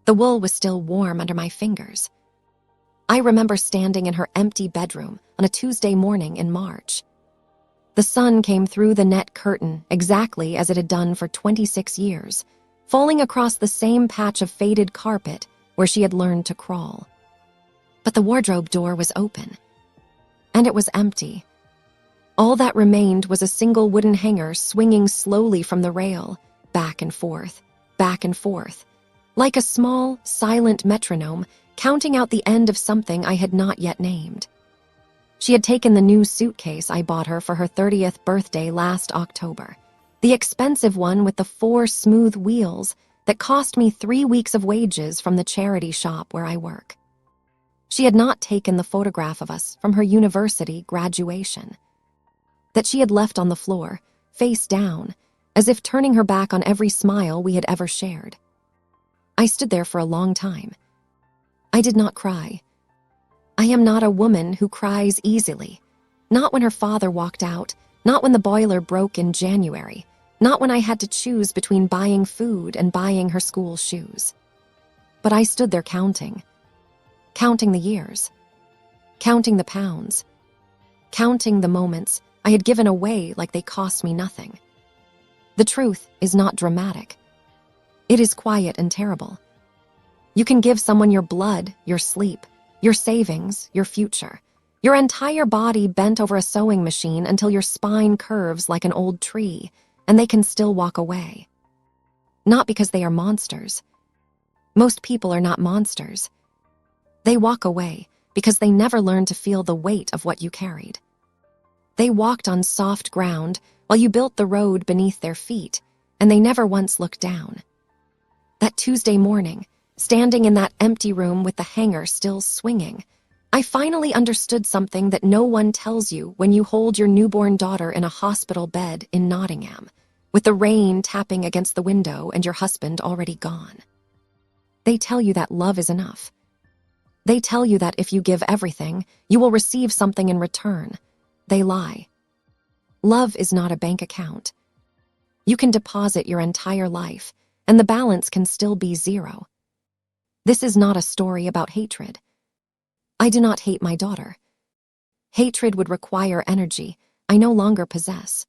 The wool was still warm under my fingers. I remember standing in her empty bedroom on a Tuesday morning in March. The sun came through the net curtain exactly as it had done for 26 years, falling across the same patch of faded carpet where she had learned to crawl. But the wardrobe door was open, and it was empty. All that remained was a single wooden hanger swinging slowly from the rail, back and forth, like a small, silent metronome counting out the end of something I had not yet named. She had taken the new suitcase I bought her for her 30th birthday last October, the expensive one with the 4 smooth wheels that cost me 3 weeks of wages from the charity shop where I work. She had not taken the photograph of us from her university graduation, that she had left on the floor, face down, as if turning her back on every smile we had ever shared. I stood there for a long time. I did not cry. I am not a woman who cries easily. Not when her father walked out, not when the boiler broke in January, not when I had to choose between buying food and buying her school shoes. But I stood there counting the years, counting the pounds, counting the moments I had given away like they cost me nothing. The truth is not dramatic. It is quiet and terrible. You can give someone your blood, your sleep, your savings, your future, your entire body bent over a sewing machine until your spine curves like an old tree, and they can still walk away. Not because they are monsters. Most people are not monsters. They walk away because they never learned to feel the weight of what you carried. They walked on soft ground while you built the road beneath their feet, and they never once looked down. That Tuesday morning, standing in that empty room with the hanger still swinging, I finally understood something that no one tells you when you hold your newborn daughter in a hospital bed in Nottingham, with the rain tapping against the window and your husband already gone. They tell you that love is enough. They tell you that if you give everything, you will receive something in return. They lie. Love is not a bank account. You can deposit your entire life, and the balance can still be 0. This is not a story about hatred. I do not hate my daughter. Hatred would require energy I no longer possess.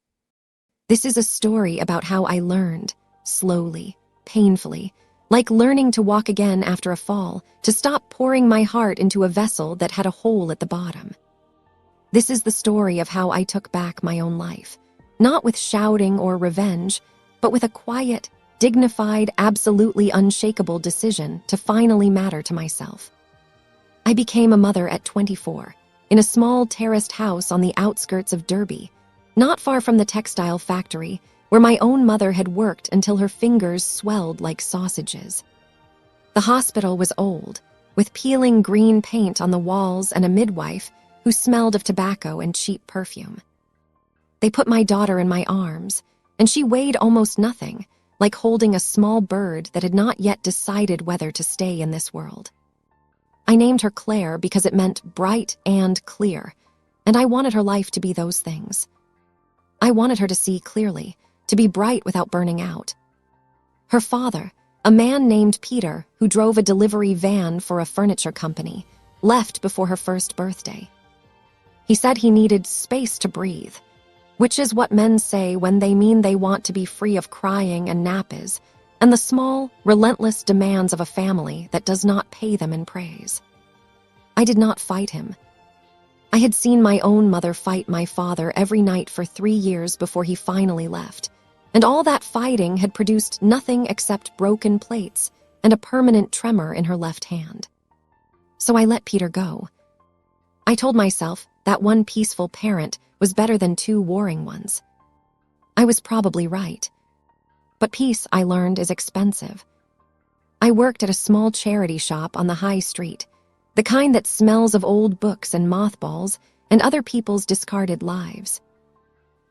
This is a story about how I learned, slowly, painfully, like learning to walk again after a fall, to stop pouring my heart into a vessel that had a hole at the bottom. This is the story of how I took back my own life, not with shouting or revenge, but with a quiet, dignified, absolutely unshakable decision to finally matter to myself. I became a mother at 24, in a small terraced house on the outskirts of Derby, not far from the textile factory where my own mother had worked until her fingers swelled like sausages. The hospital was old, with peeling green paint on the walls and a midwife who smelled of tobacco and cheap perfume. They put my daughter in my arms, and she weighed almost nothing, like holding a small bird that had not yet decided whether to stay in this world. I named her Claire because it meant bright and clear, and I wanted her life to be those things. I wanted her to see clearly, to be bright without burning out. Her father, a man named Peter who drove a delivery van for a furniture company, left before her first birthday. He said he needed space to breathe, which is what men say when they mean they want to be free of crying and nappies and the small, relentless demands of a family that does not pay them in praise. I did not fight him. I had seen my own mother fight my father every night for 3 years before he finally left, and all that fighting had produced nothing except broken plates and a permanent tremor in her left hand. So I let Peter go. I told myself that one peaceful parent was better than 2 warring ones. I was probably right. But peace, I learned, is expensive. I worked at a small charity shop on the high street, the kind that smells of old books and mothballs and other people's discarded lives.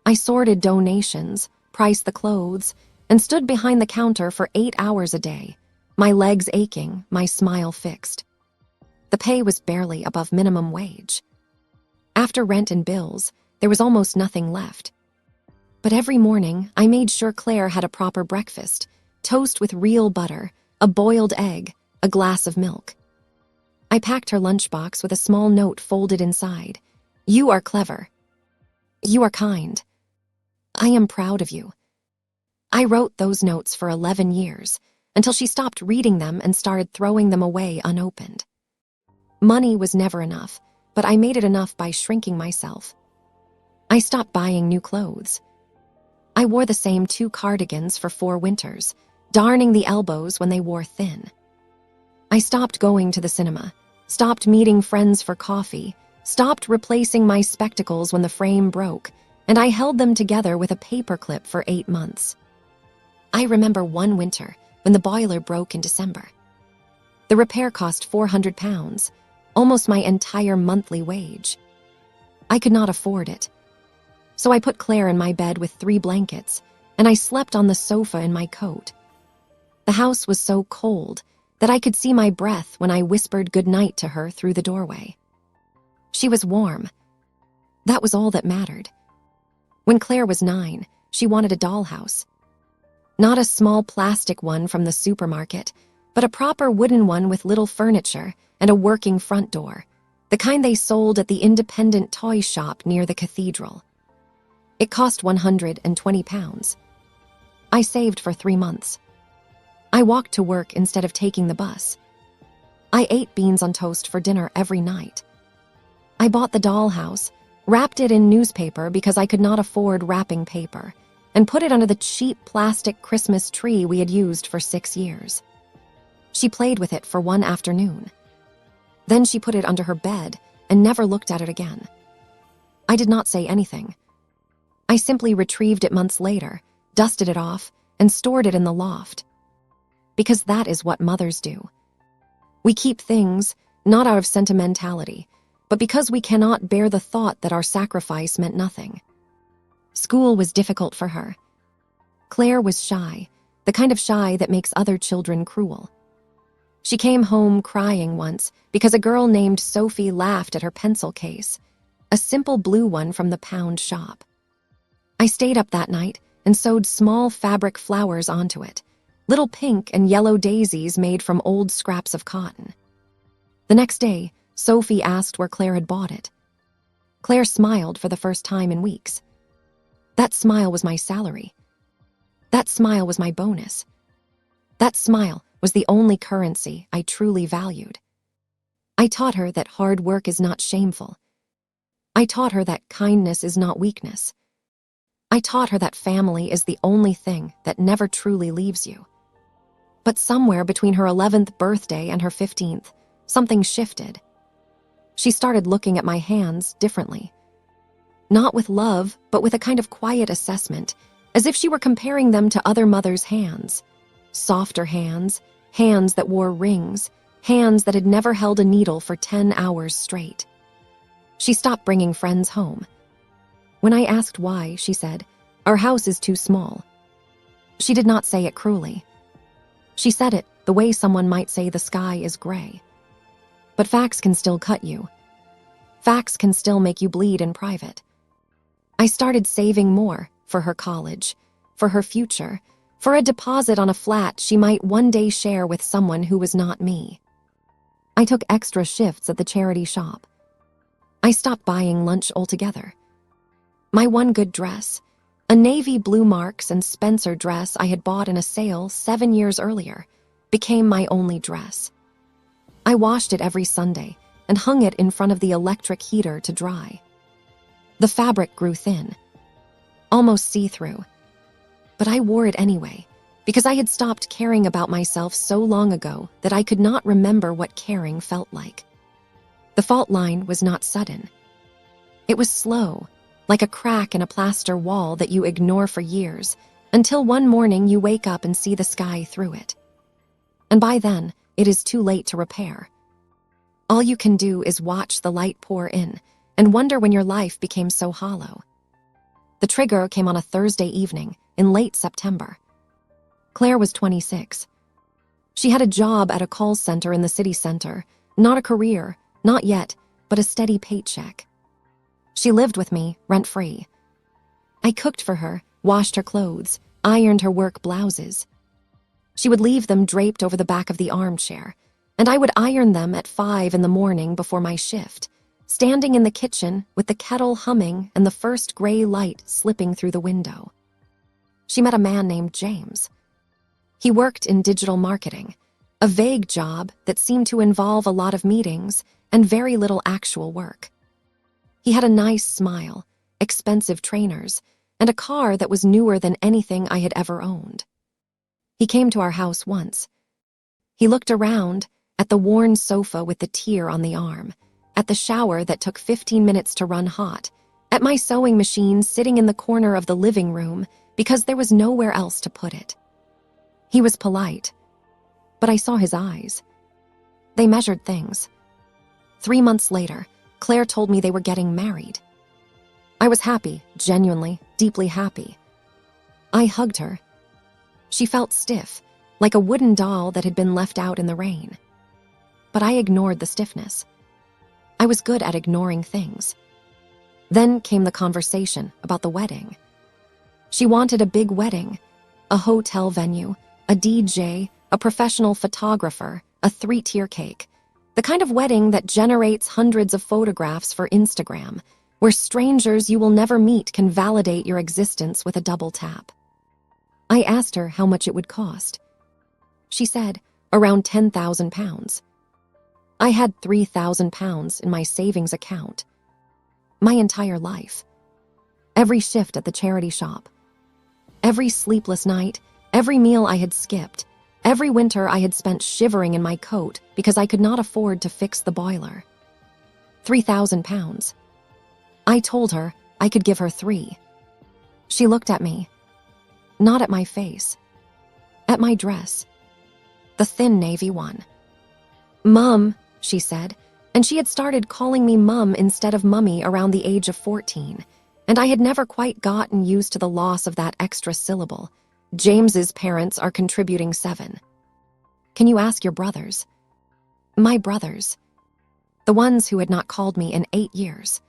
I sorted donations, priced the clothes, and stood behind the counter for 8 hours a day, my legs aching, my smile fixed. The pay was barely above minimum wage. After rent and bills, there was almost nothing left. But every morning, I made sure Claire had a proper breakfast, toast with real butter, a boiled egg, a glass of milk. I packed her lunchbox with a small note folded inside. You are clever. You are kind. I am proud of you. I wrote those notes for 11 years, until she stopped reading them and started throwing them away unopened. Money was never enough, but I made it enough by shrinking myself. I stopped buying new clothes. I wore the same 2 cardigans for 4 winters, darning the elbows when they wore thin. I stopped going to the cinema, stopped meeting friends for coffee, stopped replacing my spectacles when the frame broke, and I held them together with a paperclip for 8 months. I remember one winter when the boiler broke in December. The repair cost £400, almost my entire monthly wage. I could not afford it. So I put Claire in my bed with 3 blankets, and I slept on the sofa in my coat. The house was so cold that I could see my breath when I whispered goodnight to her through the doorway. She was warm. That was all that mattered. When Claire was 9, she wanted a dollhouse. Not a small plastic one from the supermarket, but a proper wooden one with little furniture and a working front door, the kind they sold at the independent toy shop near the cathedral. It cost £120. I saved for 3 months. I walked to work instead of taking the bus. I ate beans on toast for dinner every night. I bought the dollhouse, wrapped it in newspaper because I could not afford wrapping paper, and put it under the cheap plastic Christmas tree we had used for 6 years. She played with it for one afternoon. Then she put it under her bed and never looked at it again. I did not say anything. I simply retrieved it months later, dusted it off, and stored it in the loft. Because that is what mothers do. We keep things, not out of sentimentality, but because we cannot bear the thought that our sacrifice meant nothing. School was difficult for her. Claire was shy, the kind of shy that makes other children cruel. She came home crying once because a girl named Sophie laughed at her pencil case, a simple blue one from the pound shop. I stayed up that night and sewed small fabric flowers onto it, little pink and yellow daisies made from old scraps of cotton. The next day, Sophie asked where Claire had bought it. Claire smiled for the first time in weeks. That smile was my salary. That smile was my bonus. That smile was the only currency I truly valued. I taught her that hard work is not shameful. I taught her that kindness is not weakness. I taught her that family is the only thing that never truly leaves you. But somewhere between her 11th birthday and her 15th, something shifted. She started looking at my hands differently. Not with love, but with a kind of quiet assessment, as if she were comparing them to other mothers' hands. Softer hands, hands that wore rings, hands that had never held a needle for 10 hours straight. She stopped bringing friends home. When I asked why, she said, "Our house is too small." She did not say it cruelly. She said it the way someone might say the sky is gray. But facts can still cut you. Facts can still make you bleed in private. I started saving more for her college, for her future, for a deposit on a flat she might one day share with someone who was not me. I took extra shifts at the charity shop. I stopped buying lunch altogether. My one good dress, a navy blue Marks and Spencer dress I had bought in a sale 7 years earlier, became my only dress. I washed it every Sunday and hung it in front of the electric heater to dry. The fabric grew thin, almost see-through, but I wore it anyway because I had stopped caring about myself so long ago that I could not remember what caring felt like. The fault line was not sudden. It was slow, like a crack in a plaster wall that you ignore for years, until one morning you wake up and see the sky through it. And by then, it is too late to repair. All you can do is watch the light pour in and wonder when your life became so hollow. The trigger came on a Thursday evening in late September. Claire was 26. She had a job at a call center in the city center, not a career, not yet, but a steady paycheck. She lived with me, rent-free. I cooked for her, washed her clothes, ironed her work blouses. She would leave them draped over the back of the armchair, and I would iron them at 5 in the morning before my shift, standing in the kitchen with the kettle humming and the first gray light slipping through the window. She met a man named James. He worked in digital marketing, a vague job that seemed to involve a lot of meetings and very little actual work. He had a nice smile, expensive trainers, and a car that was newer than anything I had ever owned. He came to our house once. He looked around at the worn sofa with the tear on the arm, at the shower that took 15 minutes to run hot, at my sewing machine sitting in the corner of the living room because there was nowhere else to put it. He was polite, but I saw his eyes. They measured things. 3 months later, Claire told me they were getting married. I was happy, genuinely, deeply happy. I hugged her. She felt stiff, like a wooden doll that had been left out in the rain. But I ignored the stiffness. I was good at ignoring things. Then came the conversation about the wedding. She wanted a big wedding, a hotel venue, a DJ, a professional photographer, a 3-tier cake, the kind of wedding that generates hundreds of photographs for Instagram, where strangers you will never meet can validate your existence with a double tap. I asked her how much it would cost. She said around £10,000. I had £3,000 in my savings account. My entire life. Every shift at the charity shop. Every sleepless night, every meal I had skipped, every winter I had spent shivering in my coat because I could not afford to fix the boiler. £3,000. I told her I could give her 3. She looked at me. Not at my face. At my dress. The thin navy one. "Mum," she said, and she had started calling me Mum instead of Mummy around the age of 14, and I had never quite gotten used to the loss of that extra syllable. James's parents are contributing 7. Can you ask your brothers? My brothers. The ones who had not called me in 8 years.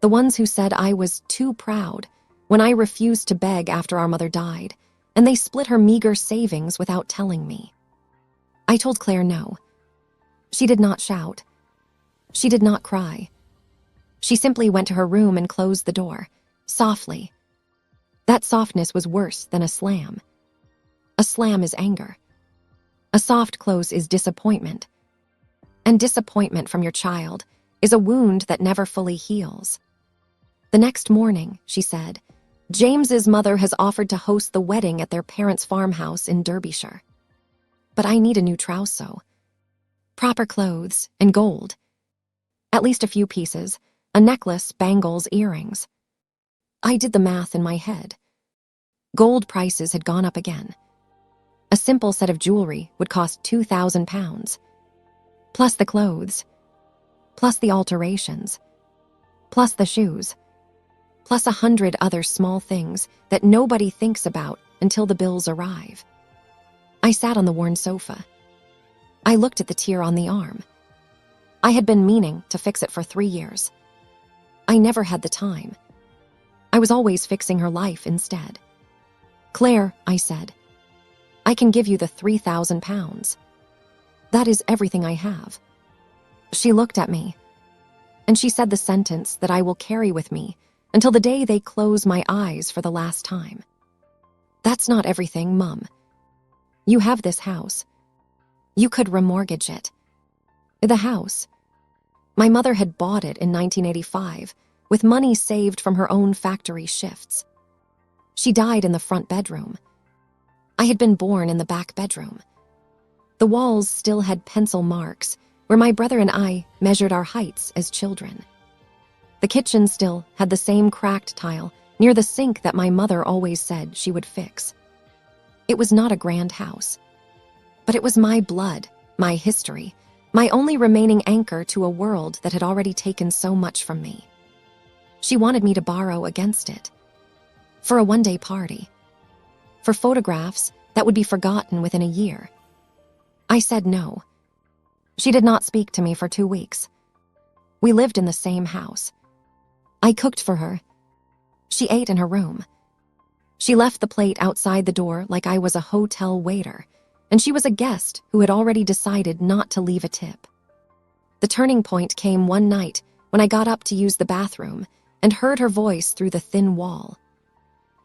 The ones who said I was too proud when I refused to beg after our mother died, and they split her meager savings without telling me. I told Claire no. She did not shout. She did not cry. She simply went to her room and closed the door, softly. That softness was worse than a slam. A slam is anger. A soft close is disappointment. And disappointment from your child is a wound that never fully heals. The next morning, she said, James's mother has offered to host the wedding at their parents' farmhouse in Derbyshire. But I need a new trousseau. Proper clothes and gold. At least a few pieces, a necklace, bangles, earrings. I did the math in my head. Gold prices had gone up again. A simple set of jewelry would cost £2,000, plus the clothes, plus the alterations, plus the shoes, plus 100 other small things that nobody thinks about until the bills arrive. I sat on the worn sofa. I looked at the tear on the arm. I had been meaning to fix it for 3 years. I never had the time. I was always fixing her life instead. Claire, I said, I can give you the £3,000. That is everything I have. She looked at me, and she said the sentence that I will carry with me until the day they close my eyes for the last time. That's not everything, Mum. You have this house. You could remortgage it. The house. My mother had bought it in 1985 with money saved from her own factory shifts. She died in the front bedroom. I had been born in the back bedroom. The walls still had pencil marks where my brother and I measured our heights as children. The kitchen still had the same cracked tile near the sink that my mother always said she would fix. It was not a grand house, but it was my blood, my history, my only remaining anchor to a world that had already taken so much from me. She wanted me to borrow against it. For a one-day party. For photographs that would be forgotten within a year. I said no. She did not speak to me for 2 weeks. We lived in the same house. I cooked for her. She ate in her room. She left the plate outside the door like I was a hotel waiter, and she was a guest who had already decided not to leave a tip. The turning point came one night when I got up to use the bathroom and heard her voice through the thin wall.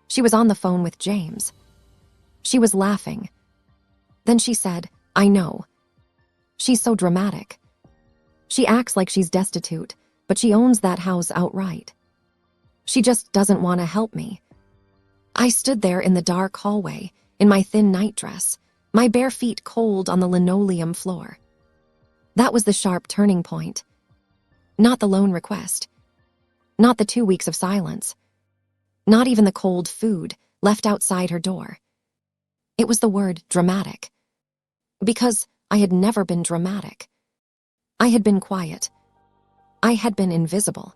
She was on the phone with James. She was laughing. Then she said, "I know. She's so dramatic. She acts like she's destitute, but she owns that house outright. She just doesn't want to help me." I stood there in the dark hallway, in my thin nightdress, my bare feet cold on the linoleum floor. That was the sharp turning point. Not the loan request. Not the 2 weeks of silence. Not even the cold food left outside her door. It was the word dramatic. Because I had never been dramatic. I had been quiet. I had been invisible.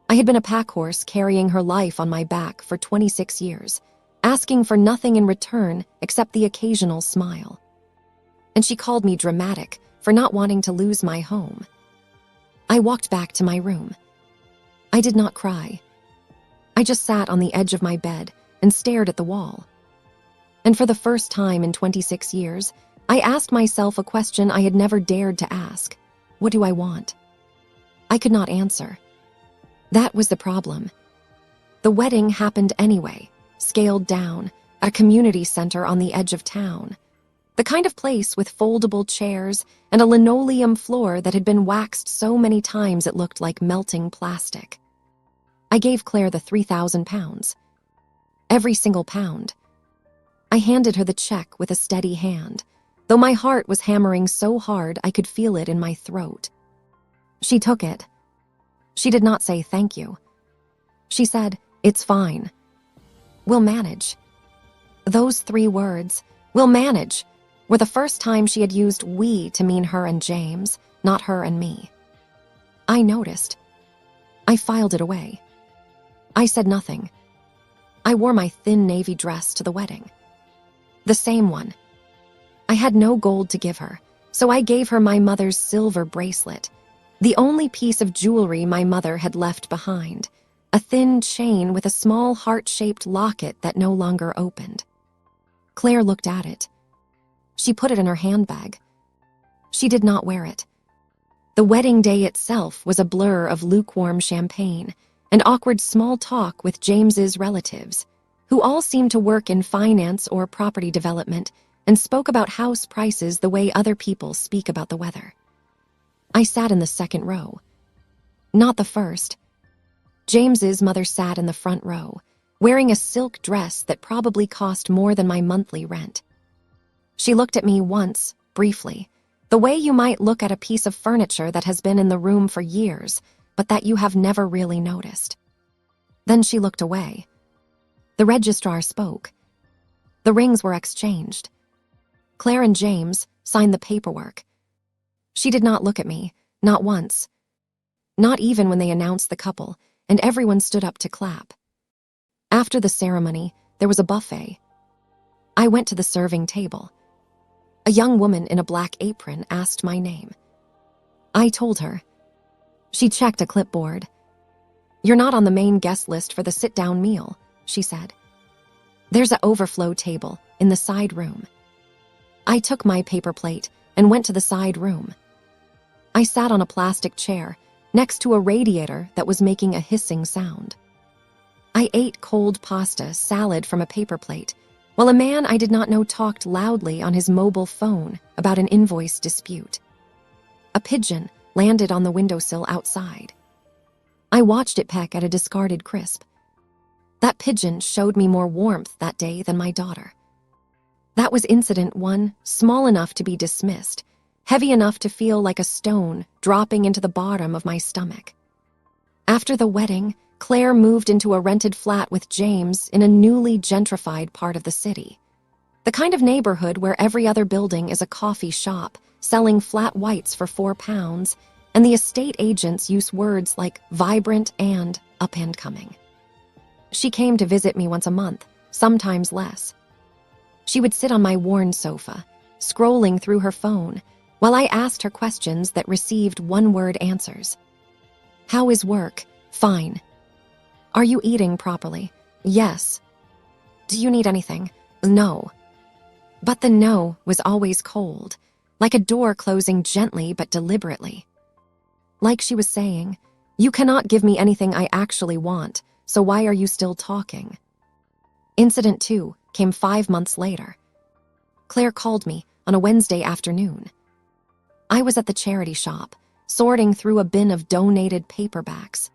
I had been a pack horse carrying her life on my back for 26 years, asking for nothing in return except the occasional smile. And she called me dramatic for not wanting to lose my home. I walked back to my room. I did not cry. I just sat on the edge of my bed and stared at the wall. And for the first time in 26 years, I asked myself a question I had never dared to ask. What do I want? I could not answer. That was the problem. The wedding happened anyway, scaled down, at a community center on the edge of town. The kind of place with foldable chairs and a linoleum floor that had been waxed so many times it looked like melting plastic. I gave Claire the £3,000. Every single pound. I handed her the check with a steady hand, though my heart was hammering so hard I could feel it in my throat. She took it. She did not say thank you. She said, "It's fine. We'll manage." Those 3 words, "we'll manage," were the first time she had used "we" to mean her and James, not her and me. I noticed. I filed it away. I said nothing. I wore my thin navy dress to the wedding. The same one. I had no gold to give her, so I gave her my mother's silver bracelet, the only piece of jewelry my mother had left behind, a thin chain with a small heart-shaped locket that no longer opened. Claire looked at it. She put it in her handbag. She did not wear it. The wedding day itself was a blur of lukewarm champagne and awkward small talk with James's relatives, who all seemed to work in finance or property development and spoke about house prices the way other people speak about the weather. I sat in the second row. Not the first. James's mother sat in the front row, wearing a silk dress that probably cost more than my monthly rent. She looked at me once, briefly, the way you might look at a piece of furniture that has been in the room for years, but that you have never really noticed. Then she looked away. The registrar spoke. The rings were exchanged. Claire and James signed the paperwork. She did not look at me, not once. Not even when they announced the couple, and everyone stood up to clap. After the ceremony, there was a buffet. I went to the serving table. A young woman in a black apron asked my name. I told her. She checked a clipboard. "You're not on the main guest list for the sit-down meal," she said. "There's an overflow table in the side room." I took my paper plate and went to the side room. I sat on a plastic chair next to a radiator that was making a hissing sound. I ate cold pasta salad from a paper plate, while a man I did not know talked loudly on his mobile phone about an invoice dispute. A pigeon landed on the windowsill outside. I watched it peck at a discarded crisp. That pigeon showed me more warmth that day than my daughter. That was incident 1, small enough to be dismissed, heavy enough to feel like a stone dropping into the bottom of my stomach. After the wedding, Claire moved into a rented flat with James in a newly gentrified part of the city. The kind of neighborhood where every other building is a coffee shop, selling flat whites for £4, and the estate agents use words like vibrant and up-and-coming. She came to visit me once a month, sometimes less. She would sit on my worn sofa, scrolling through her phone, while I asked her questions that received one-word answers. "How is work?" "Fine." "Are you eating properly?" "Yes." "Do you need anything?" "No." But the no was always cold, like a door closing gently but deliberately. Like she was saying, "You cannot give me anything I actually want, so why are you still talking?" Incident 2 came 5 months later. Claire called me on a Wednesday afternoon. I was at the charity shop, sorting through a bin of donated paperbacks.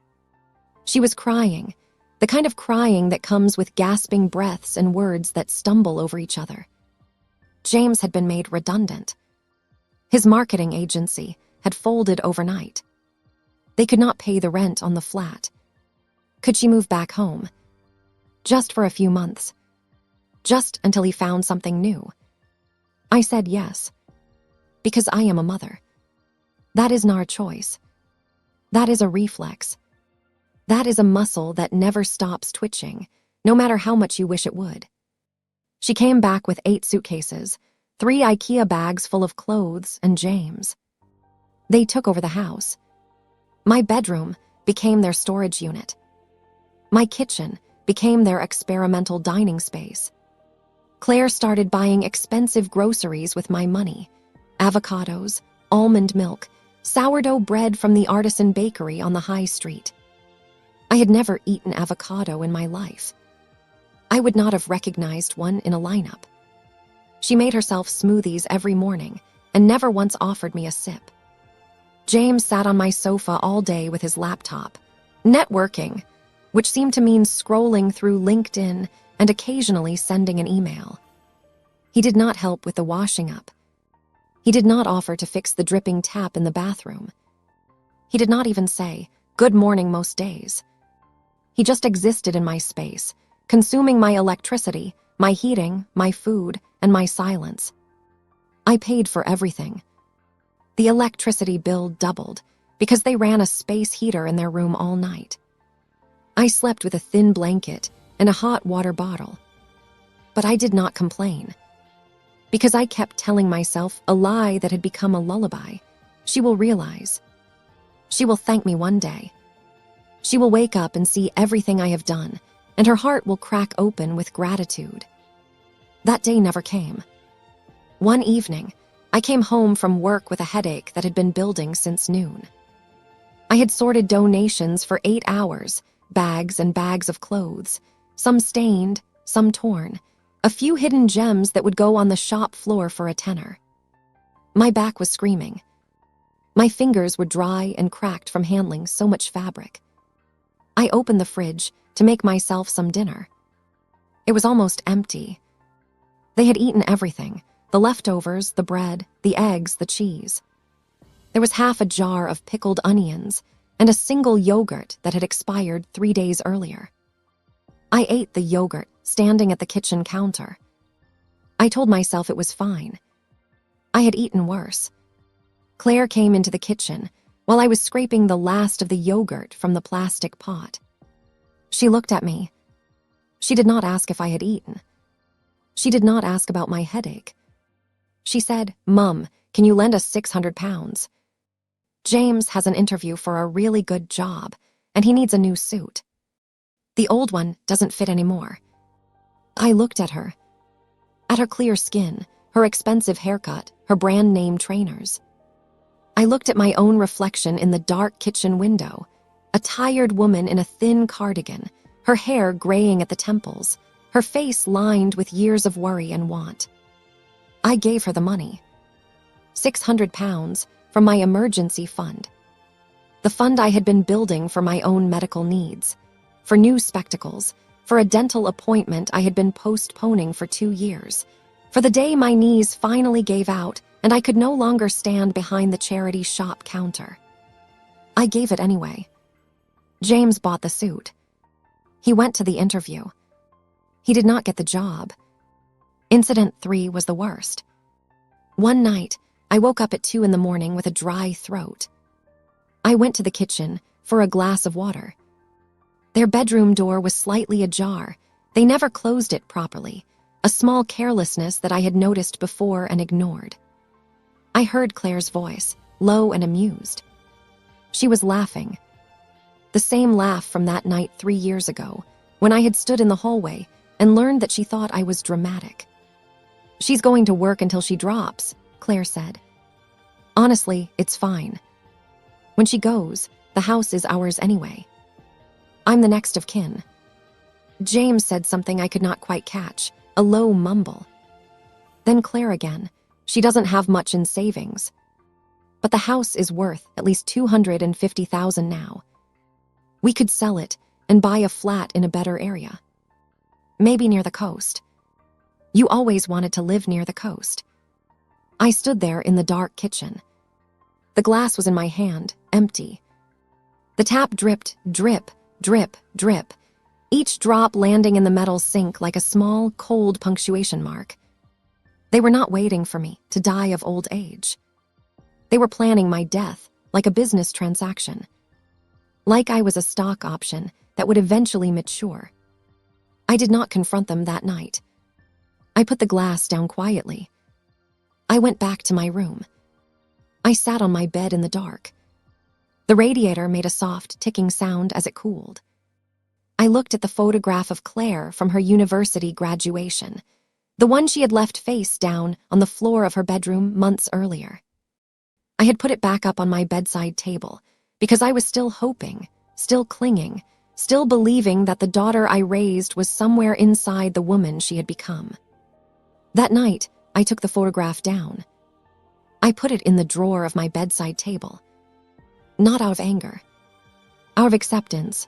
She was crying, the kind of crying that comes with gasping breaths and words that stumble over each other. James had been made redundant. His marketing agency had folded overnight. They could not pay the rent on the flat. Could she move back home? Just for a few months. Just until he found something new. I said yes. Because I am a mother. That isn't our choice. That is a reflex. That is a muscle that never stops twitching, no matter how much you wish it would. She came back with 8 suitcases, 3 IKEA bags full of clothes and James. They took over the house. My bedroom became their storage unit. My kitchen became their experimental dining space. Claire started buying expensive groceries with my money: avocados, almond milk, sourdough bread from the artisan bakery on the high street. I had never eaten avocado in my life. I would not have recognized one in a lineup. She made herself smoothies every morning and never once offered me a sip. James sat on my sofa all day with his laptop, networking, which seemed to mean scrolling through LinkedIn and occasionally sending an email. He did not help with the washing up. He did not offer to fix the dripping tap in the bathroom. He did not even say, "Good morning" most days. He just existed in my space, consuming my electricity, my heating, my food, and my silence. I paid for everything. The electricity bill doubled because they ran a space heater in their room all night. I slept with a thin blanket and a hot water bottle. But I did not complain. Because I kept telling myself a lie that had become a lullaby. She will realize. She will thank me one day. She will wake up and see everything I have done, and her heart will crack open with gratitude. That day never came. One evening, I came home from work with a headache that had been building since noon. I had sorted donations for 8 hours, bags and bags of clothes, some stained, some torn, a few hidden gems that would go on the shop floor for a tenner. My back was screaming. My fingers were dry and cracked from handling so much fabric. I opened the fridge to make myself some dinner. It was almost empty. They had eaten everything: the leftovers, the bread, the eggs, the cheese. There was half a jar of pickled onions and a single yogurt that had expired 3 days earlier. I ate the yogurt standing at the kitchen counter. I told myself it was fine. I had eaten worse. Claire came into the kitchen while I was scraping the last of the yogurt from the plastic pot. She looked at me. She did not ask if I had eaten. She did not ask about my headache. She said, "Mum, can you lend us 600 pounds? James has an interview for a really good job, and he needs a new suit. The old one doesn't fit anymore." I looked at her. At her clear skin, her expensive haircut, her brand-name trainers. I looked at my own reflection in the dark kitchen window, a tired woman in a thin cardigan, her hair graying at the temples, her face lined with years of worry and want. I gave her the money. 600 pounds from my emergency fund. The fund I had been building for my own medical needs, for new spectacles, for a dental appointment I had been postponing for 2 years, for the day my knees finally gave out and I could no longer stand behind the charity shop counter. I gave it anyway. James bought the suit. He went to the interview. He did not get the job. Incident 3 was the worst. One night, I woke up at 2 in the morning with a dry throat. I went to the kitchen for a glass of water. Their bedroom door was slightly ajar. They never closed it properly, a small carelessness that I had noticed before and ignored. I heard Claire's voice, low and amused. She was laughing. The same laugh from that night 3 years ago, when I had stood in the hallway and learned that she thought I was dramatic. "She's going to work until she drops," Claire said. "Honestly, it's fine. When she goes, the house is ours anyway. I'm the next of kin." James said something I could not quite catch, a low mumble. Then Claire again. "She doesn't have much in savings. But the house is worth at least $250,000 now. We could sell it and buy a flat in a better area. Maybe near the coast. You always wanted to live near the coast." I stood there in the dark kitchen. The glass was in my hand, empty. The tap dripped, drip, drip, drip, each drop landing in the metal sink like a small, cold punctuation mark. They were not waiting for me to die of old age. They were planning my death like a business transaction. Like I was a stock option that would eventually mature. I did not confront them that night. I put the glass down quietly. I went back to my room. I sat on my bed in the dark. The radiator made a soft, ticking sound as it cooled. I looked at the photograph of Claire from her university graduation, the one she had left face down on the floor of her bedroom months earlier. I had put it back up on my bedside table because I was still hoping, still clinging, still believing that the daughter I raised was somewhere inside the woman she had become. That night, I took the photograph down. I put it in the drawer of my bedside table. Not out of anger, out of acceptance.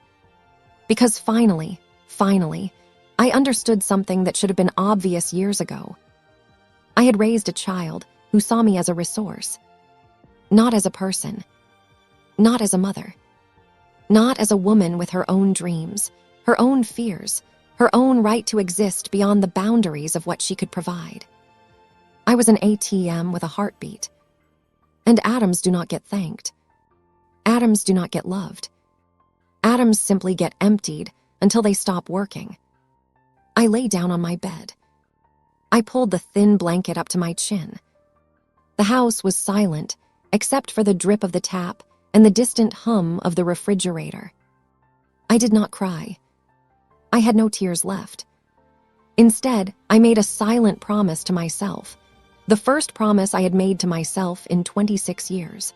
Because finally, I understood something that should have been obvious years ago. I had raised a child who saw me as a resource, not as a person, not as a mother, not as a woman with her own dreams, her own fears, her own right to exist beyond the boundaries of what she could provide. I was an ATM with a heartbeat. And atoms do not get thanked. Atoms do not get loved. Atoms simply get emptied until they stop working. I lay down on my bed. I pulled the thin blanket up to my chin. The house was silent, except for the drip of the tap and the distant hum of the refrigerator. I did not cry. I had no tears left. Instead, I made a silent promise to myself, the first promise I had made to myself in 26 years.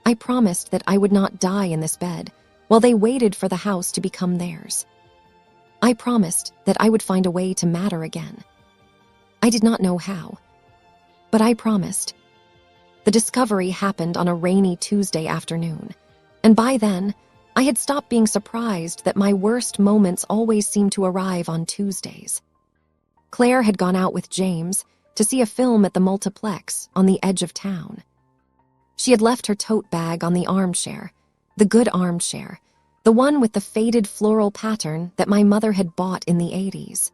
I promised that I would not die in this bed while they waited for the house to become theirs. I promised that I would find a way to matter again. I did not know how, but I promised. The discovery happened on a rainy Tuesday afternoon, and by then, I had stopped being surprised that my worst moments always seemed to arrive on Tuesdays. Claire had gone out with James to see a film at the multiplex on the edge of town. She had left her tote bag on the armchair, the good armchair, the one with the faded floral pattern that my mother had bought in the 80s.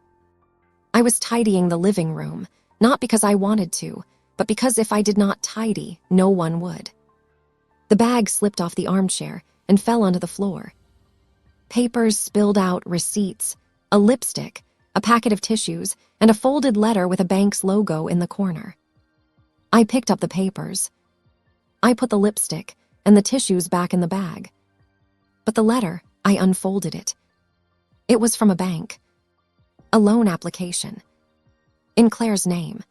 I was tidying the living room, not because I wanted to, but because if I did not tidy, no one would. The bag slipped off the armchair and fell onto the floor. Papers spilled out, receipts, a lipstick, a packet of tissues, and a folded letter with a bank's logo in the corner. I picked up the papers. I put the lipstick and the tissues back in the bag. But the letter, I unfolded it. It was from a bank. A loan application. In Claire's name.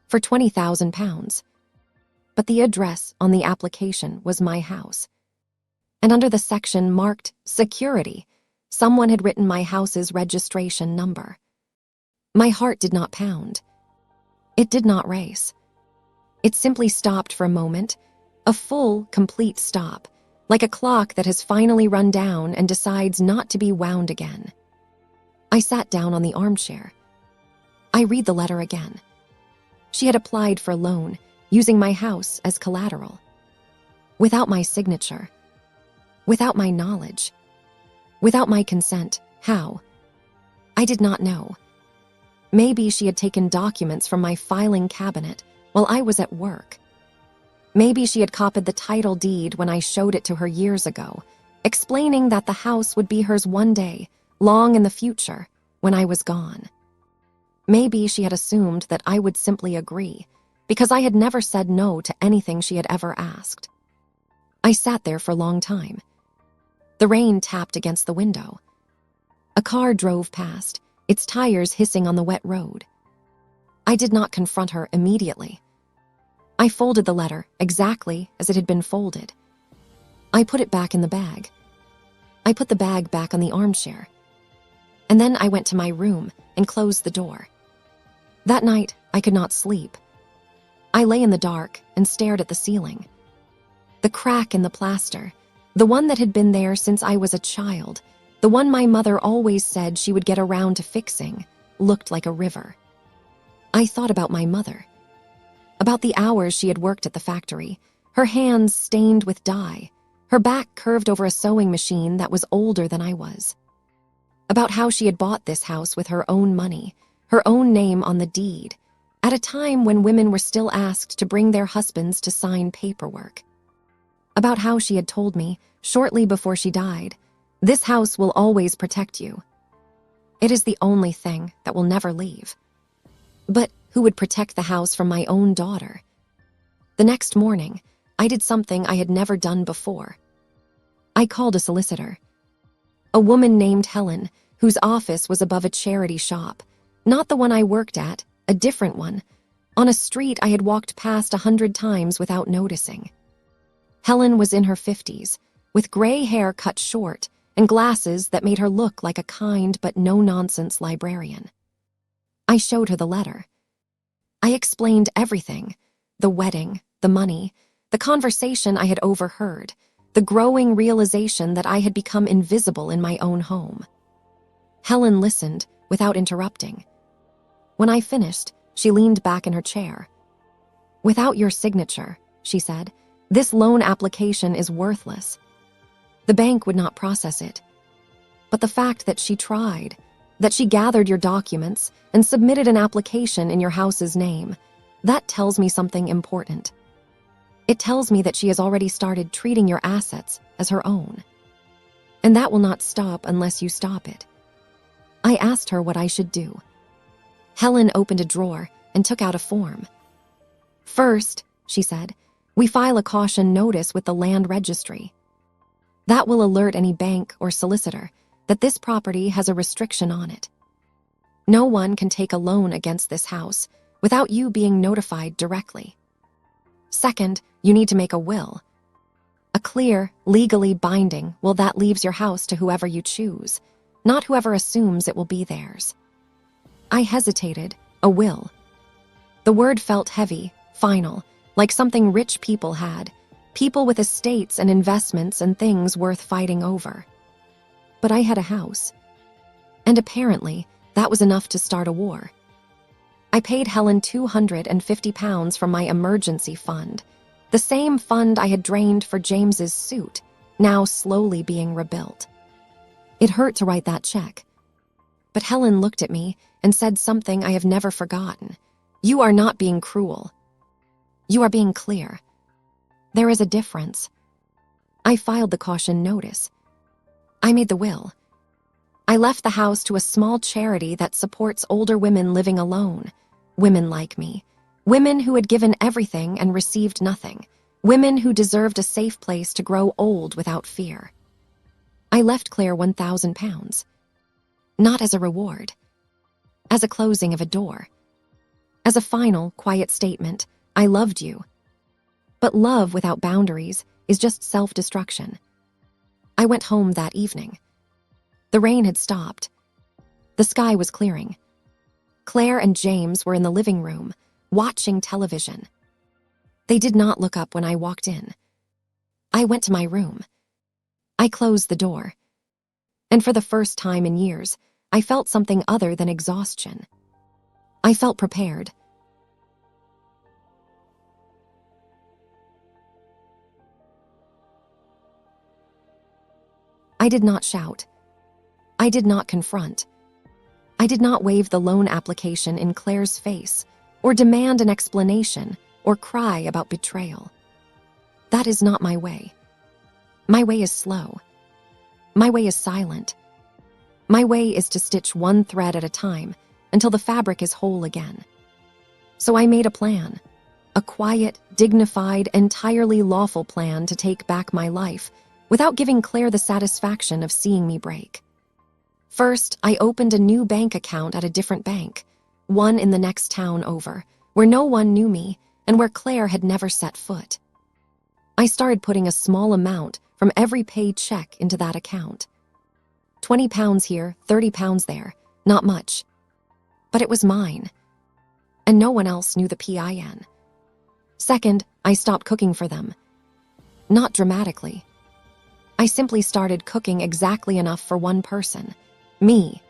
For £20,000. But the address on the application was my house. And under the section marked Security, someone had written my house's registration number. My heart did not pound. It did not race. It simply stopped for a moment, a full, complete stop, like a clock that has finally run down and decides not to be wound again. I sat down on the armchair. I read the letter again. She had applied for a loan, using my house as collateral. Without my signature. Without my knowledge. Without my consent. How? I did not know. Maybe she had taken documents from my filing cabinet while I was at work. Maybe she had copied the title deed when I showed it to her years ago, explaining that the house would be hers one day, long in the future, when I was gone. Maybe she had assumed that I would simply agree, because I had never said no to anything she had ever asked. I sat there for a long time. The rain tapped against the window. A car drove past, its tires hissing on the wet road. I did not confront her immediately. I folded the letter exactly as it had been folded. I put it back in the bag. I put the bag back on the armchair. And then I went to my room and closed the door. That night, I could not sleep. I lay in the dark and stared at the ceiling. The crack in the plaster, the one that had been there since I was a child, the one my mother always said she would get around to fixing, looked like a river. I thought about my mother, about the hours she had worked at the factory, her hands stained with dye, her back curved over a sewing machine that was older than I was. About how she had bought this house with her own money, her own name on the deed, at a time when women were still asked to bring their husbands to sign paperwork. About how she had told me, shortly before she died, "This house will always protect you. It is the only thing that will never leave." But who would protect the house from my own daughter? The next morning, I did something I had never done before. I called a solicitor. A woman named Helen, whose office was above a charity shop, not the one I worked at, a different one, on a street I had walked past 100 times without noticing. Helen was in her 50s, with gray hair cut short and glasses that made her look like a kind but no-nonsense librarian. I showed her the letter. I explained everything: the wedding, the money, the conversation I had overheard, the growing realization that I had become invisible in my own home. Helen listened without interrupting. When I finished, she leaned back in her chair. "Without your signature," she said, "this loan application is worthless. The bank would not process it. But the fact that she tried, that she gathered your documents and submitted an application in your house's name, that tells me something important. It tells me that she has already started treating your assets as her own. And that will not stop unless you stop it." I asked her what I should do. Helen opened a drawer and took out a form. "First," she said, "we file a caution notice with the land registry. That will alert any bank or solicitor that this property has a restriction on it. No one can take a loan against this house without you being notified directly. Second, you need to make a will. A clear, legally binding will that leaves your house to whoever you choose, not whoever assumes it will be theirs." I hesitated. A will. The word felt heavy, final, like something rich people had, people with estates and investments and things worth fighting over. But I had a house. And apparently, that was enough to start a war. I paid Helen £250 from my emergency fund, the same fund I had drained for James's suit, now slowly being rebuilt. It hurt to write that check. But Helen looked at me and said something I have never forgotten. "You are not being cruel. You are being clear. There is a difference." I filed the caution notice. I made the will. I left the house to a small charity that supports older women living alone, women like me, women who had given everything and received nothing, women who deserved a safe place to grow old without fear. I left Claire £1,000, not as a reward, as a closing of a door, as a final, quiet statement: I loved you. But love without boundaries is just self-destruction. I went home that evening. The rain had stopped. The sky was clearing. Claire and James were in the living room, watching television. They did not look up when I walked in. I went to my room. I closed the door. And for the first time in years, I felt something other than exhaustion. I felt prepared. I did not shout. I did not confront. I did not wave the loan application in Claire's face, or demand an explanation, or cry about betrayal. That is not my way. My way is slow. My way is silent. My way is to stitch one thread at a time until the fabric is whole again. So I made a plan, a quiet, dignified, entirely lawful plan to take back my life without giving Claire the satisfaction of seeing me break. First, I opened a new bank account at a different bank, one in the next town over, where no one knew me and where Claire had never set foot. I started putting a small amount from every paid check into that account. £20 here, £30 there, not much. But it was mine. And no one else knew the PIN. Second, I stopped cooking for them. Not dramatically. I simply started cooking exactly enough for one person, me.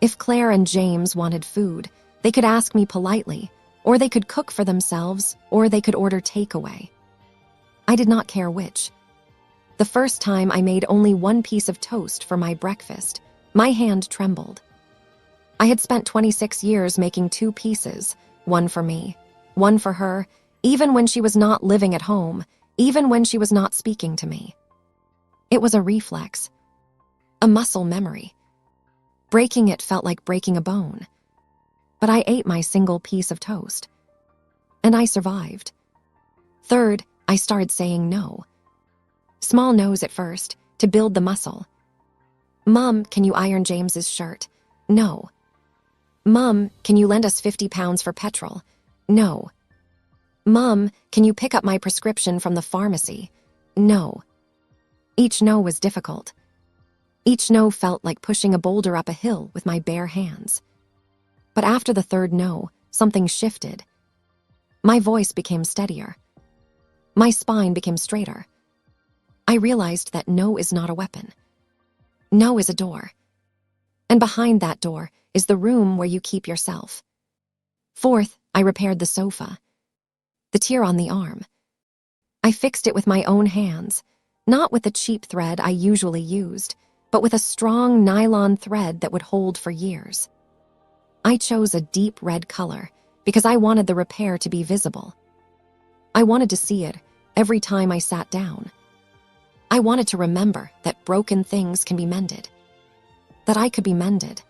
If Claire and James wanted food, they could ask me politely, or they could cook for themselves, or they could order takeaway. I did not care which. The first time I made only one piece of toast for my breakfast, my hand trembled. I had spent 26 years making 2 pieces, one for me, one for her, even when she was not living at home, even when she was not speaking to me. It was a reflex, a muscle memory. Breaking it felt like breaking a bone. But I ate my single piece of toast. And I survived. Third, I started saying no. Small no's at first, to build the muscle. Mom, can you iron James's shirt? No. Mom, can you lend us £50 for petrol? No. Mom, can you pick up my prescription from the pharmacy? No. Each no was difficult. Each no felt like pushing a boulder up a hill with my bare hands. But after the third no, something shifted. My voice became steadier. My spine became straighter. I realized that no is not a weapon. No is a door. And behind that door is the room where you keep yourself. Fourth, I repaired the sofa. The tear on the arm. I fixed it with my own hands, not with the cheap thread I usually used, but with a strong nylon thread that would hold for years. I chose a deep red color because I wanted the repair to be visible. I wanted to see it every time I sat down. I wanted to remember that broken things can be mended, that I could be mended.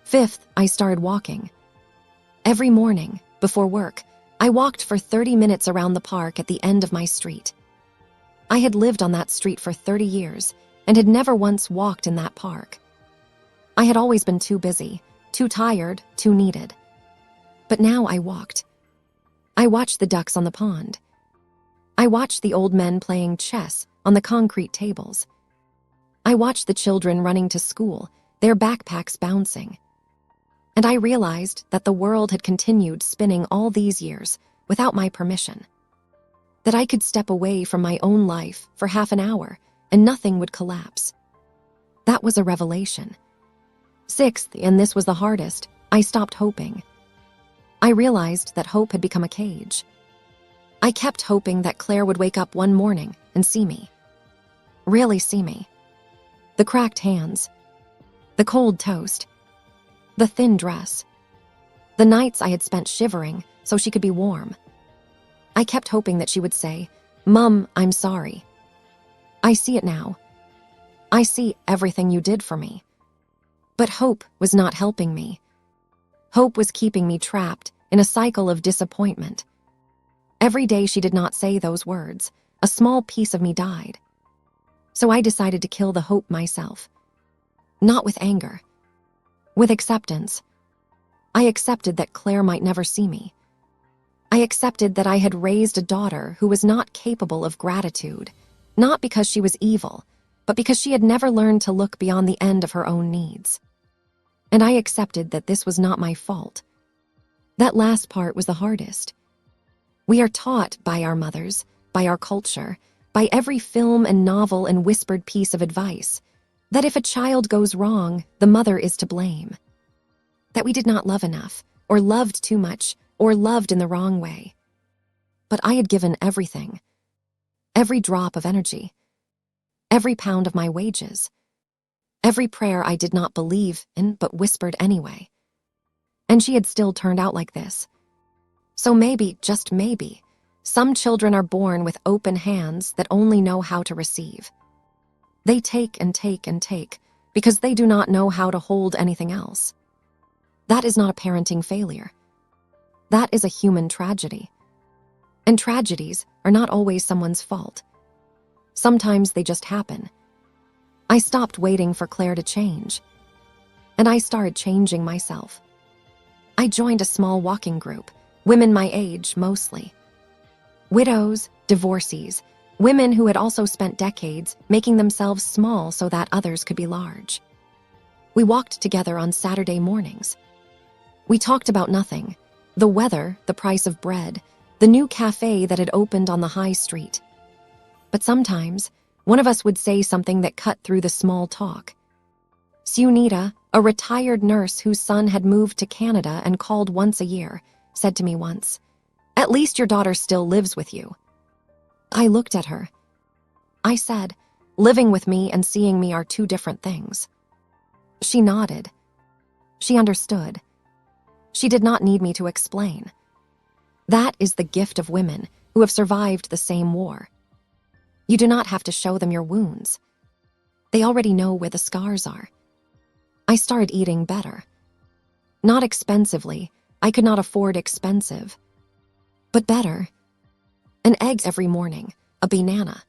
Fifth, I started walking. Every morning, before work, I walked for 30 minutes around the park at the end of my street. I had lived on that street for 30 years and had never once walked in that park. I had always been too busy, too tired, too needed. But now I walked. I watched the ducks on the pond. I watched the old men playing chess on the concrete tables. I watched the children running to school, their backpacks bouncing. And I realized that the world had continued spinning all these years without my permission. That I could step away from my own life for half an hour and nothing would collapse. That was a revelation. Sixth, and this was the hardest, I stopped hoping. I realized that hope had become a cage. I kept hoping that Claire would wake up one morning and see me. Really see me. The cracked hands. The cold toast. The thin dress. The nights I had spent shivering so she could be warm. I kept hoping that she would say, "Mom, I'm sorry. I see it now. I see everything you did for me." But hope was not helping me. Hope was keeping me trapped in a cycle of disappointment. Every day she did not say those words, a small piece of me died. So I decided to kill the hope myself. Not with anger. With acceptance. I accepted that Claire might never see me. I accepted that I had raised a daughter who was not capable of gratitude, not because she was evil, but because she had never learned to look beyond the end of her own needs. And I accepted that this was not my fault. That last part was the hardest. We are taught by our mothers, by our culture, by every film and novel and whispered piece of advice, that if a child goes wrong, the mother is to blame. That we did not love enough, or loved too much, or loved in the wrong way. But I had given everything. Every drop of energy. Every pound of my wages. Every prayer I did not believe in but whispered anyway. And she had still turned out like this. So maybe, just maybe, some children are born with open hands that only know how to receive. They take and take and take because they do not know how to hold anything else. That is not a parenting failure. That is a human tragedy. And tragedies are not always someone's fault. Sometimes they just happen. I stopped waiting for Claire to change. And I started changing myself. I joined a small walking group, women my age mostly. Widows, divorcees, women who had also spent decades making themselves small so that others could be large. We walked together on Saturday mornings. We talked about nothing: the weather, the price of bread, the new cafe that had opened on the high street. But sometimes, one of us would say something that cut through the small talk. Sunita, a retired nurse whose son had moved to Canada and called once a year, said to me once, "At least your daughter still lives with you." I looked at her. I said, "Living with me and seeing me are two different things." She nodded. She understood. She did not need me to explain. That is the gift of women who have survived the same war. You do not have to show them your wounds. They already know where the scars are. I started eating better. Not expensively. I could not afford expensive. But better. An egg every morning, a banana.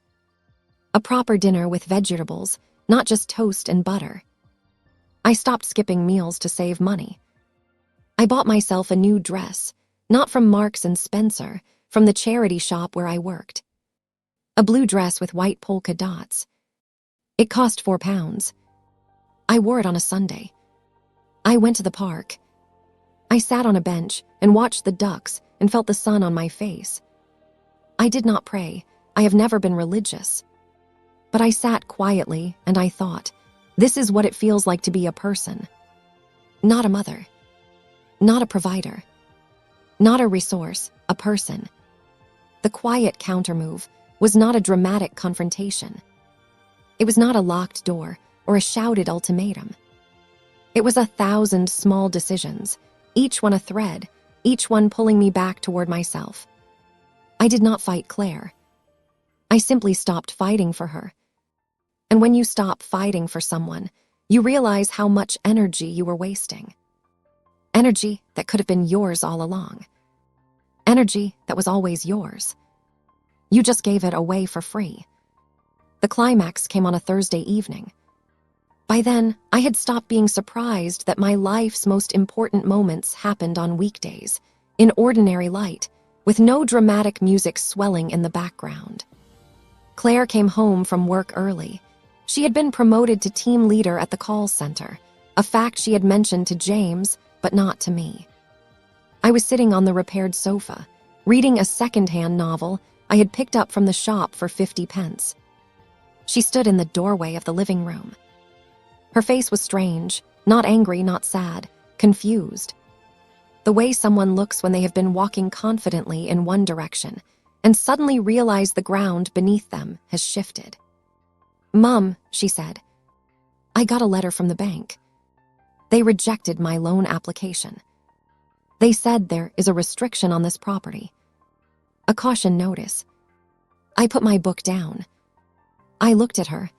A proper dinner with vegetables, not just toast and butter. I stopped skipping meals to save money. I bought myself a new dress, not from Marks and Spencer, from the charity shop where I worked. A blue dress with white polka dots. It cost £4. I wore it on a Sunday. I went to the park. I sat on a bench and watched the ducks and felt the sun on my face. I did not pray. I have never been religious. But I sat quietly and I thought, this is what it feels like to be a person. Not a mother. Not a provider. Not a resource, a person. The quiet countermove was not a dramatic confrontation. It was not a locked door or a shouted ultimatum. It was 1,000 small decisions, each one a thread, each one pulling me back toward myself. I did not fight Claire. I simply stopped fighting for her. And when you stop fighting for someone, you realize how much energy you were wasting. Energy that could have been yours all along. Energy that was always yours. You just gave it away for free. The climax came on a Thursday evening. By then, I had stopped being surprised that my life's most important moments happened on weekdays, in ordinary light, with no dramatic music swelling in the background. Claire came home from work early. She had been promoted to team leader at the call center, a fact she had mentioned to James, but not to me. I was sitting on the repaired sofa, reading a second-hand novel I had picked up from the shop for 50 pence. She stood in the doorway of the living room. Her face was strange, not angry, not sad, confused. The way someone looks when they have been walking confidently in one direction and suddenly realize the ground beneath them has shifted. "Mom," she said, "I got a letter from the bank. They rejected my loan application. They said there is a restriction on this property. A caution notice." I put my book down. I looked at her.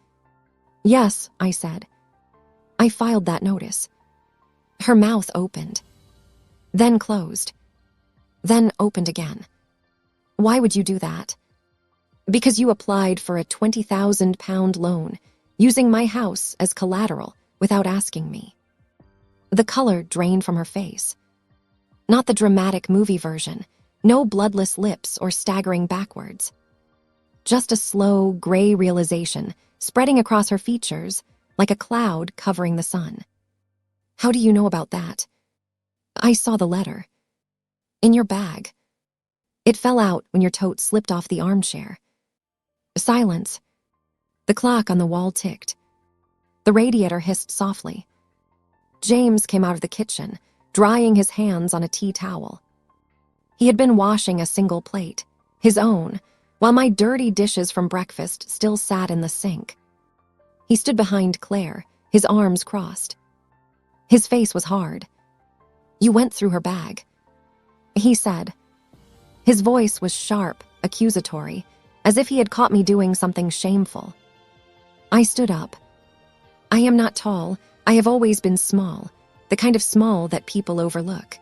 "Yes," I said. "I filed that notice." Her mouth opened, then closed, then opened again. "Why would you do that?" "Because you applied for a £20,000 loan, using my house as collateral without asking me." The color drained from her face. Not the dramatic movie version, no bloodless lips or staggering backwards. Just a slow, gray realization spreading across her features like a cloud covering the sun. "How do you know about that?" "I saw the letter. In your bag. It fell out when your tote slipped off the armchair." Silence. The clock on the wall ticked. The radiator hissed softly. James came out of the kitchen, drying his hands on a tea towel. He had been washing a single plate, his own, while my dirty dishes from breakfast still sat in the sink. He stood behind Claire, his arms crossed. His face was hard. "You went through her bag," he said. His voice was sharp, accusatory, as if he had caught me doing something shameful. I stood up. I am not tall. I have always been small, the kind of small that people overlook.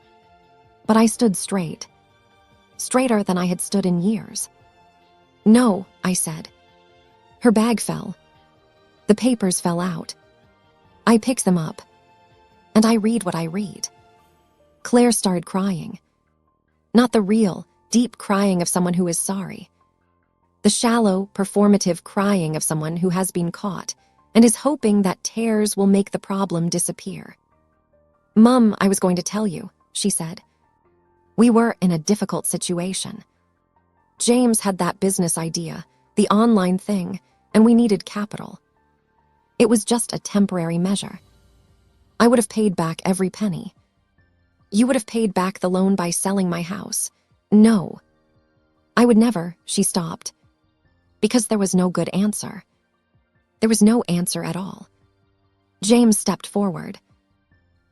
But I stood straight. Straighter than I had stood in years. "No," I said. Her bag fell. The papers fell out. I picked them up, and I read what I read. Claire started crying. Not the real, deep crying of someone who is sorry. The shallow, performative crying of someone who has been caught and is hoping that tears will make the problem disappear. "Mum, I was going to tell you," she said. "We were in a difficult situation. James had that business idea, the online thing, and we needed capital. It was just a temporary measure. I would have paid back every penny. You would have paid back the loan by selling my house. No. I would never," she stopped, because there was no good answer. There was no answer at all. James stepped forward.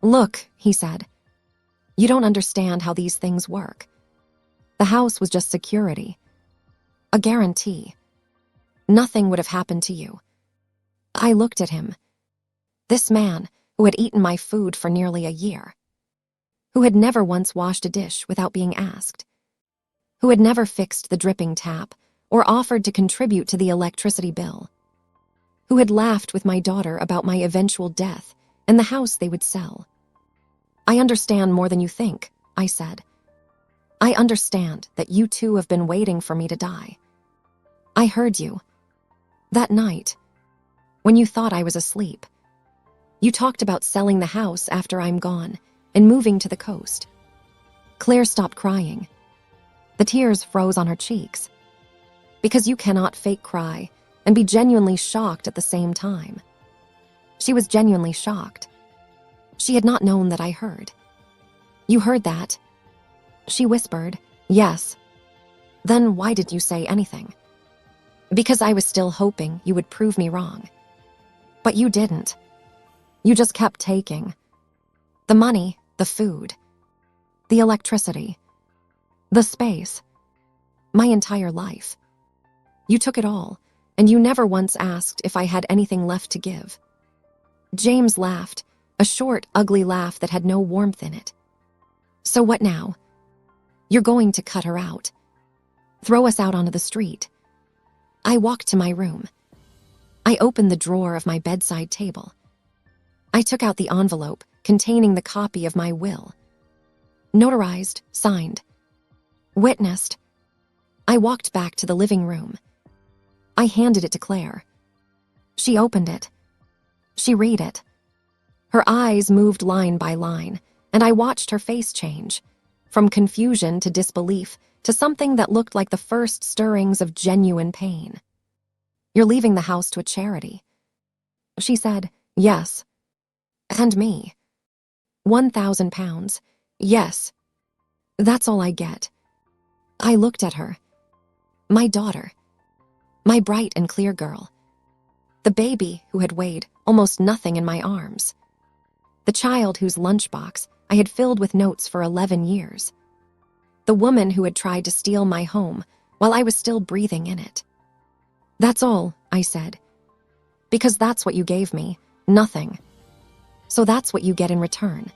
"Look," he said, "you don't understand how these things work. The house was just security. A guarantee. Nothing would have happened to you." I looked at him. This man who had eaten my food for nearly a year. Who had never once washed a dish without being asked. Who had never fixed the dripping tap or offered to contribute to the electricity bill. Who had laughed with my daughter about my eventual death and the house they would sell. "I understand more than you think," I said. "I understand that you too have been waiting for me to die. I heard you. That night, when you thought I was asleep. You talked about selling the house after I'm gone and moving to the coast." Claire stopped crying. The tears froze on her cheeks. Because you cannot fake cry and be genuinely shocked at the same time. She was genuinely shocked. She had not known that I heard. "You heard that?" She whispered, "Yes." "Then why did you say anything?" "Because I was still hoping you would prove me wrong. But you didn't. You just kept taking. The money, the food, the electricity, the space, my entire life. You took it all, and you never once asked if I had anything left to give." James laughed, a short, ugly laugh that had no warmth in it. "So what now? You're going to cut her out. Throw us out onto the street." I walked to my room. I opened the drawer of my bedside table. I took out the envelope containing the copy of my will. Notarized, signed, witnessed. I walked back to the living room. I handed it to Claire. She opened it. She read it. Her eyes moved line by line, and I watched her face change, from confusion to disbelief to something that looked like the first stirrings of genuine pain. "You're leaving the house to a charity." She said, "Yes." "And me." £1,000. "Yes. That's all I get." I looked at her. My daughter. My bright and clear girl. The baby who had weighed almost nothing in my arms. The child whose lunchbox I had filled with notes for 11 years. The woman who had tried to steal my home while I was still breathing in it. "That's all," I said. "Because that's what you gave me, nothing. So that's what you get in return.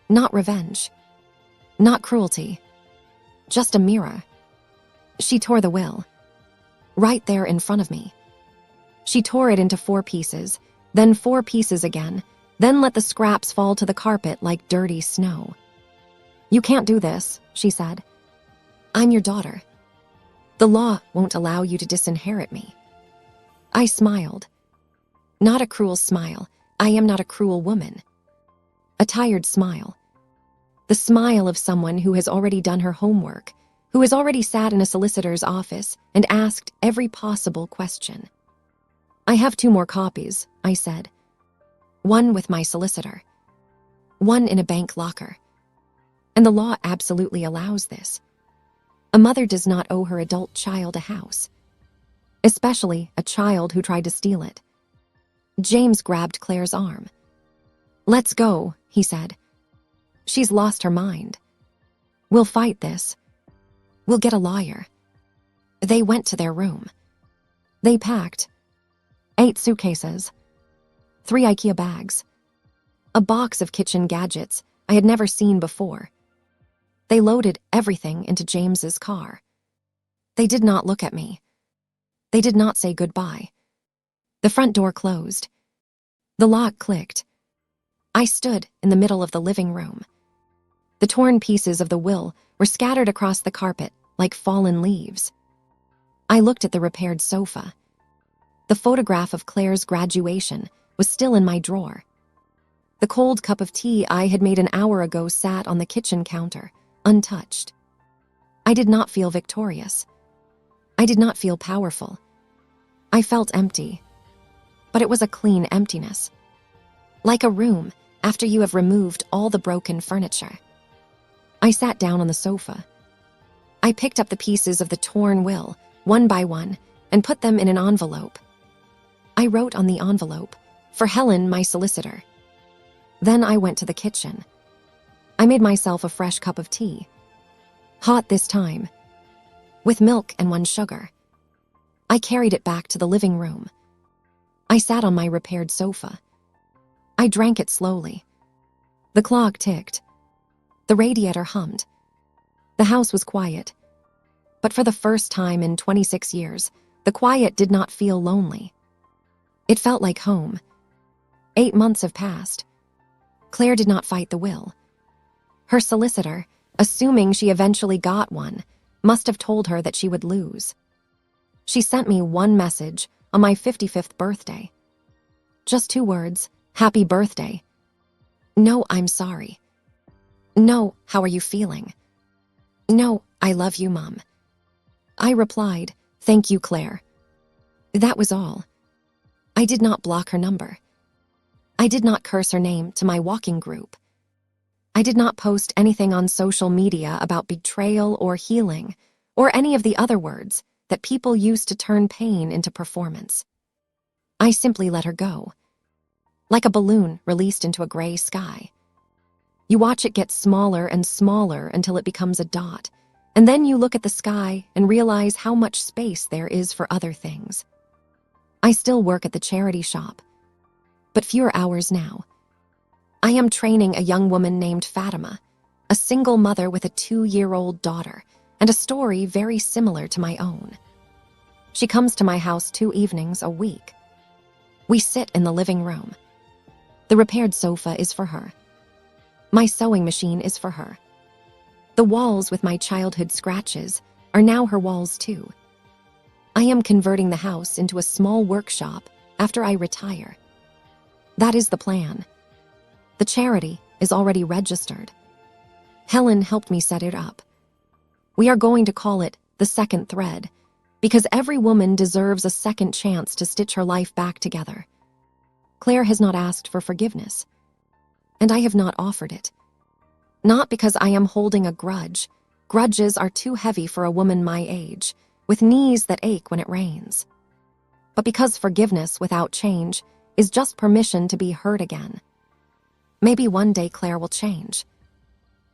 Not revenge. Not cruelty. Just a mirror." She tore the will. Right there in front of me. She tore it into 4 pieces, then 4 pieces again, then let the scraps fall to the carpet like dirty snow. "You can't do this," she said. "I'm your daughter. The law won't allow you to disinherit me." I smiled. Not a cruel smile. I am not a cruel woman. A tired smile. The smile of someone who has already done her homework, who has already sat in a solicitor's office and asked every possible question. "I have 2 more copies," I said. "One with my solicitor. One in a bank locker. And the law absolutely allows this. A mother does not owe her adult child a house, especially a child who tried to steal it." James grabbed Claire's arm. "Let's go," he said. "She's lost her mind. We'll fight this. We'll get a lawyer." They went to their room. They packed 8 suitcases, 3 IKEA bags, a box of kitchen gadgets I had never seen before. They loaded everything into James's car. They did not look at me. They did not say goodbye. The front door closed. The lock clicked. I stood in the middle of the living room. The torn pieces of the will were scattered across the carpet like fallen leaves. I looked at the repaired sofa. The photograph of Claire's graduation was still in my drawer. The cold cup of tea I had made an hour ago sat on the kitchen counter, untouched. I did not feel victorious. I did not feel powerful. I felt empty. But it was a clean emptiness. Like a room after you have removed all the broken furniture. I sat down on the sofa. I picked up the pieces of the torn will, one by one, and put them in an envelope. I wrote on the envelope, "For Helen, my solicitor." Then I went to the kitchen. I made myself a fresh cup of tea. Hot this time, with milk and 1 sugar. I carried it back to the living room. I sat on my repaired sofa. I drank it slowly. The clock ticked. The radiator hummed. The house was quiet. But for the first time in 26 years, the quiet did not feel lonely. It felt like home. 8 months have passed. Claire did not fight the will. Her solicitor, assuming she eventually got one, must have told her that she would lose. She sent me one message on my 55th birthday. Just 2 words, "Happy birthday." No, "I'm sorry." No, "How are you feeling?" No, "I love you, Mom." I replied, "Thank you, Claire." That was all. I did not block her number. I did not curse her name to my walking group. I did not post anything on social media about betrayal or healing, or any of the other words that people use to turn pain into performance. I simply let her go, like a balloon released into a gray sky. You watch it get smaller and smaller until it becomes a dot, and then you look at the sky and realize how much space there is for other things. I still work at the charity shop, but fewer hours now. I am training a young woman named Fatima, a single mother with a 2-year-old daughter, and a story very similar to my own. She comes to my house 2 evenings a week. We sit in the living room. The repaired sofa is for her. My sewing machine is for her. The walls with my childhood scratches are now her walls too. I am converting the house into a small workshop after I retire. That is the plan. The charity is already registered. Helen helped me set it up. We are going to call it The Second Thread, because every woman deserves a second chance to stitch her life back together. Claire has not asked for forgiveness, and I have not offered it. Not because I am holding a grudge. Grudges are too heavy for a woman my age, with knees that ache when it rains. But because forgiveness without change is just permission to be hurt again. Maybe one day Claire will change.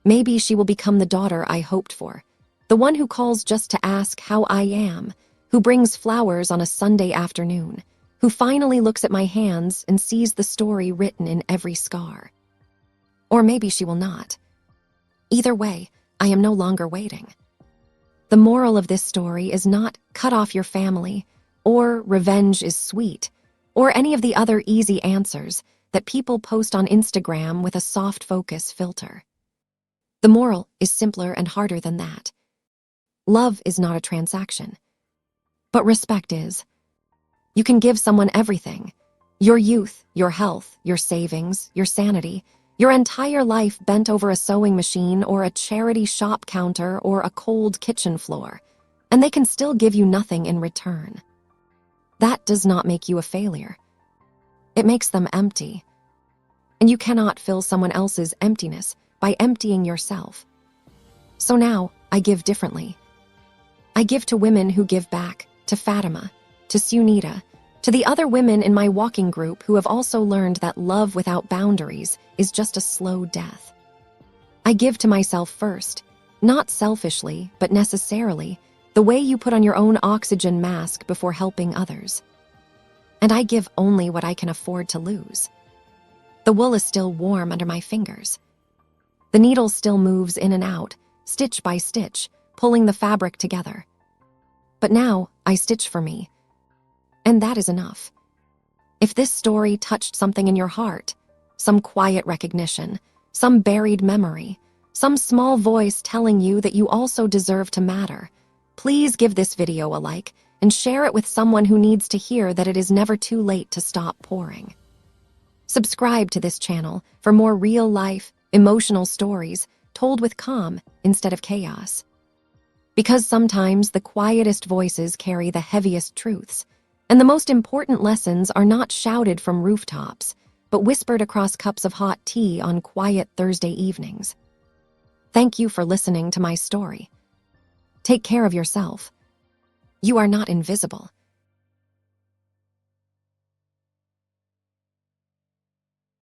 Maybe she will become the daughter I hoped for, the one who calls just to ask how I am, who brings flowers on a Sunday afternoon, who finally looks at my hands and sees the story written in every scar. Or maybe she will not. Either way, I am no longer waiting. The moral of this story is not cut off your family, or revenge is sweet, or any of the other easy answers that people post on Instagram with a soft focus filter. The moral is simpler and harder than that. Love is not a transaction, but respect is. You can give someone everything: your youth, your health, your savings, your sanity, your entire life bent over a sewing machine or a charity shop counter or a cold kitchen floor, and they can still give you nothing in return. That does not make you a failure. It makes them empty. And you cannot fill someone else's emptiness by emptying yourself. So now, I give differently. I give to women who give back, to Fatima, to Sunita, to the other women in my walking group who have also learned that love without boundaries is just a slow death. I give to myself first, not selfishly, but necessarily, the way you put on your own oxygen mask before helping others. And I give only what I can afford to lose. The wool is still warm under my fingers. The needle still moves in and out, stitch by stitch, pulling the fabric together. But now, I stitch for me. And that is enough. If this story touched something in your heart, some quiet recognition, some buried memory, some small voice telling you that you also deserve to matter. Please give this video a like and share it with someone who needs to hear that it is never too late to stop pouring. Subscribe to this channel for more real-life, emotional stories told with calm instead of chaos. Because sometimes the quietest voices carry the heaviest truths, and the most important lessons are not shouted from rooftops, but whispered across cups of hot tea on quiet Thursday evenings. Thank you for listening to my story. Take care of yourself. You are not invisible.